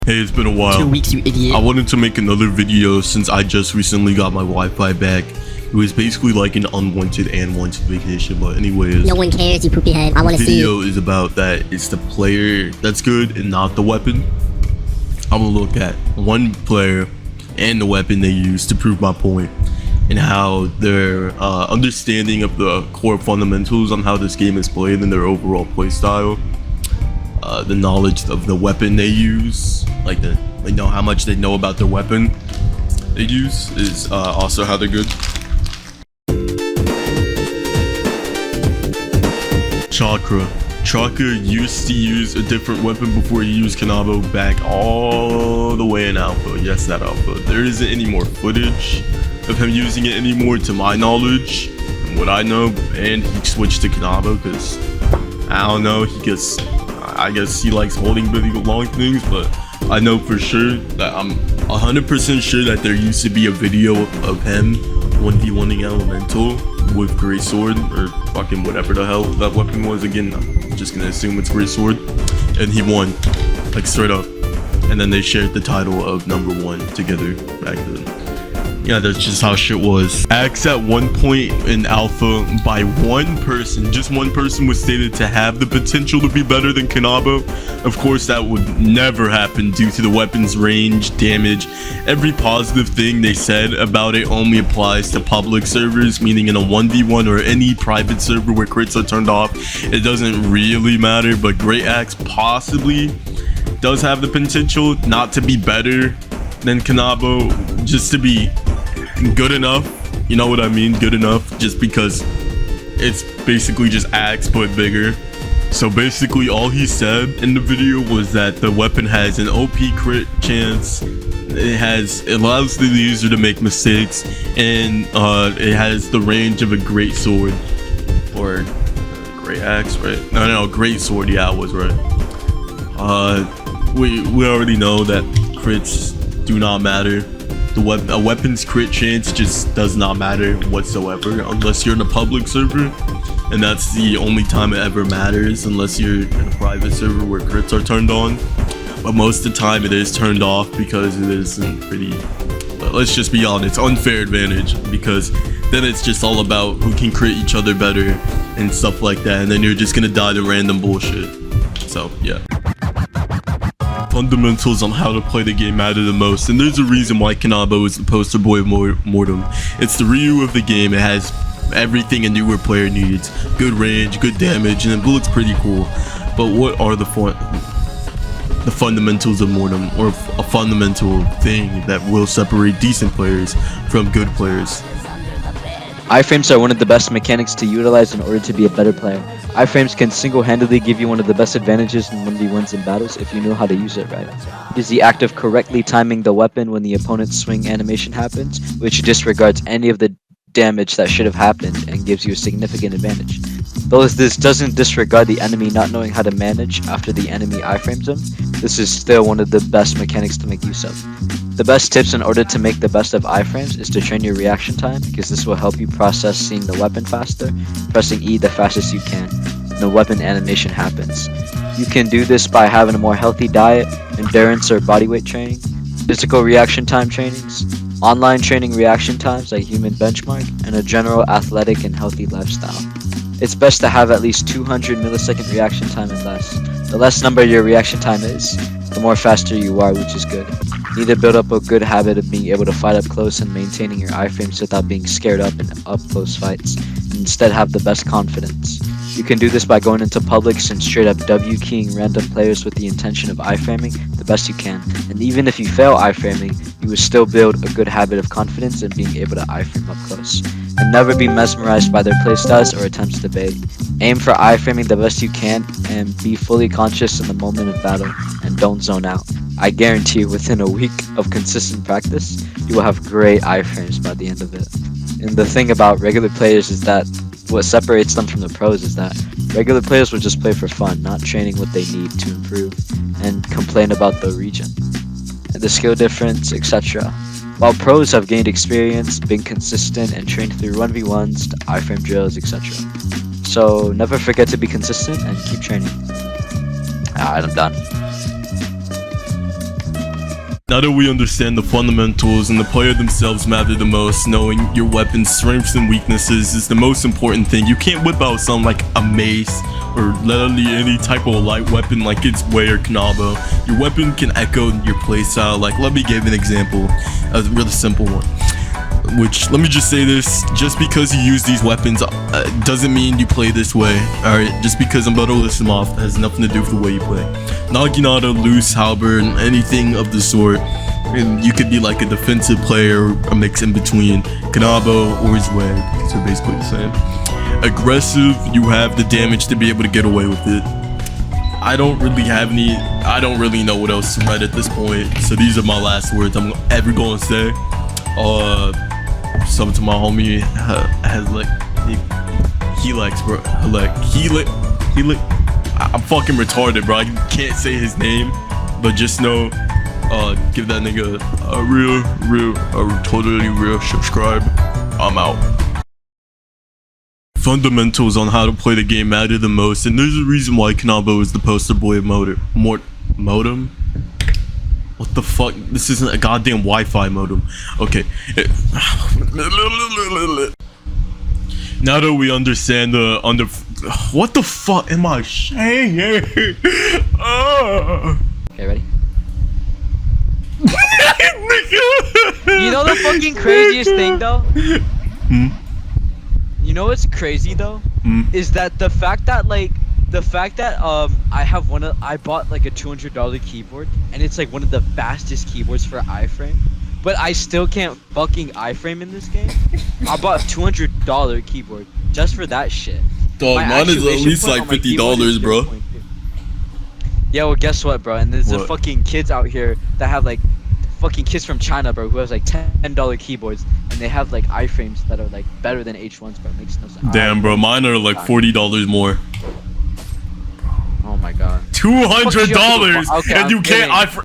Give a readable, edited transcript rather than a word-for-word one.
Hey, it's been a while. 2 weeks, you idiot. I wanted to make another video since I just recently got my Wi-Fi back. It was basically like an unwanted and wanted vacation, but anyways. No one cares, you poopy head. I want to see. The video is about that it's the player that's good and not the weapon. I'm gonna look at one player and the weapon they use to prove my point, and how their understanding of the core fundamentals on how this game is played and their overall play style. The knowledge of the weapon they use, like know how much they know about their weapon they use, is also how they're good. Chakra used to use a different weapon before he used Kanabo back all the way in alpha. Yes, that alpha. There isn't any more footage of him using it anymore, to my knowledge, from what I know, and he switched to Kanabo because I don't know, I guess he likes holding really long things, but I know for sure that I'm 100% sure that there used to be a video of him 1v1ing Elemental with Great Sword, or fucking whatever the hell that weapon was. Again, I'm just gonna assume it's Great Sword, and he won, like straight up. And then they shared the title of #1 together back then. Yeah, that's just how shit was. Axe at one point in alpha by one person, just one person, was stated to have the potential to be better than Kanabo. Of course, that would never happen due to the weapon's range, damage. Every positive thing they said about it only applies to public servers, meaning in a 1v1 or any private server where crits are turned off, it doesn't really matter. But Great Axe possibly does have the potential not to be better than Kanabo, just to be good enough, you know what I mean, good enough, just because it's basically just Axe but bigger. So basically all he said in the video was that the weapon has an OP crit chance, it allows the user to make mistakes, and it has the range of a great sword, or Great Axe, right? No, Great Sword, yeah, I was right. We already know that crits do not matter. A weapon's crit chance just does not matter whatsoever unless you're in a public server, and that's the only time it ever matters, unless you're in a private server where crits are turned on. But most of the time it is turned off because it isn't pretty, let's just be honest, unfair advantage, because then it's just all about who can crit each other better and stuff like that, and then you're just gonna die to random bullshit. So yeah, fundamentals on how to play the game matter the most, and there's a reason why Kanabo is the poster boy of Mortem. It's the Ryu of the game. It has everything a newer player needs: good range, good damage, and it looks pretty cool. But what are the fundamentals of Mortem, or a fundamental thing that will separate decent players from good players? Iframes are one of the best mechanics to utilize in order to be a better player. Iframes can single-handedly give you one of the best advantages in 1v1s in battles if you know how to use it right. It is the act of correctly timing the weapon when the opponent's swing animation happens, which disregards any of the damage that should have happened and gives you a significant advantage. Though this doesn't disregard the enemy not knowing how to manage after the enemy iframes them, this is still one of the best mechanics to make use of. The best tips in order to make the best of iframes is to train your reaction time, because this will help you process seeing the weapon faster. Pressing E the fastest you can, the weapon animation happens. You can do this by having a more healthy diet, endurance or bodyweight training, physical reaction time trainings, online training reaction times like human benchmark, and a general athletic and healthy lifestyle. It's best to have at least 200 millisecond reaction time and less. The less number your reaction time is, the more faster you are, which is good. You need to build up a good habit of being able to fight up close and maintaining your iframes without being scared up in up-close fights, and instead have the best confidence. You can do this by going into publics and straight up W keying random players with the intention of iframing the best you can, and even if you fail iframing, you will still build a good habit of confidence in being able to iframe up close. And never be mesmerized by their playstyles or attempts to bait. Aim for iframing the best you can and be fully conscious in the moment of battle, and don't zone out. I guarantee you within a week of consistent practice, you will have great iframes by the end of it. And the thing about regular players is that what separates them from the pros is that regular players will just play for fun, not training what they need to improve, and complain about the region, the skill difference, etc. While pros have gained experience, been consistent, and trained through 1v1s to iframe drills, etc. So never forget to be consistent and keep training. Alright, I'm done. Now that we understand the fundamentals and the player themselves matter the most, knowing your weapon's strengths and weaknesses is the most important thing. You can't whip out something like a mace or literally any type of light weapon like it's Way or Kanabo. Your weapon can echo your playstyle. Like, let me give an example, a really simple one. Which, let me just say this, just because you use these weapons doesn't mean you play this way, alright? Just because I'm about to list them off has nothing to do with the way you play. Naginata, loose, halberd, anything of the sort. And you could be like a defensive player, a mix in between Kanabo or Zwei, because they're basically the same. Aggressive, you have the damage to be able to get away with it. I don't really know what else to write at this point, so these are my last words I'm ever going to say. Something to my homie has like Helix, bro. I'm fucking retarded, bro. I can't say his name, but just know, give that nigga a totally real subscribe. I'm out. Fundamentals on how to play the game matter the most, and there's a reason why Kanabo is the poster boy of Mortem. What the fuck? This isn't a goddamn Wi-Fi modem. Okay. Now that we understand the what the fuck am I saying? Okay, ready? You know the fucking craziest thing though? You know what's crazy though? Is that the fact that I bought like a $200 keyboard and it's like one of the fastest keyboards for iframe, but I still can't fucking iframe in this game. I bought a $200 keyboard just for that shit. Dog, mine is at least like $50, bro. Yeah, well, guess what, bro? And there's the fucking kids out here that have like fucking kids from China, bro, who has like $10 keyboards and they have like iframes that are like better than H1s, bro. It makes no sense. Damn, bro, mine are like $40 more. Oh my god. $200, Okay, and you can't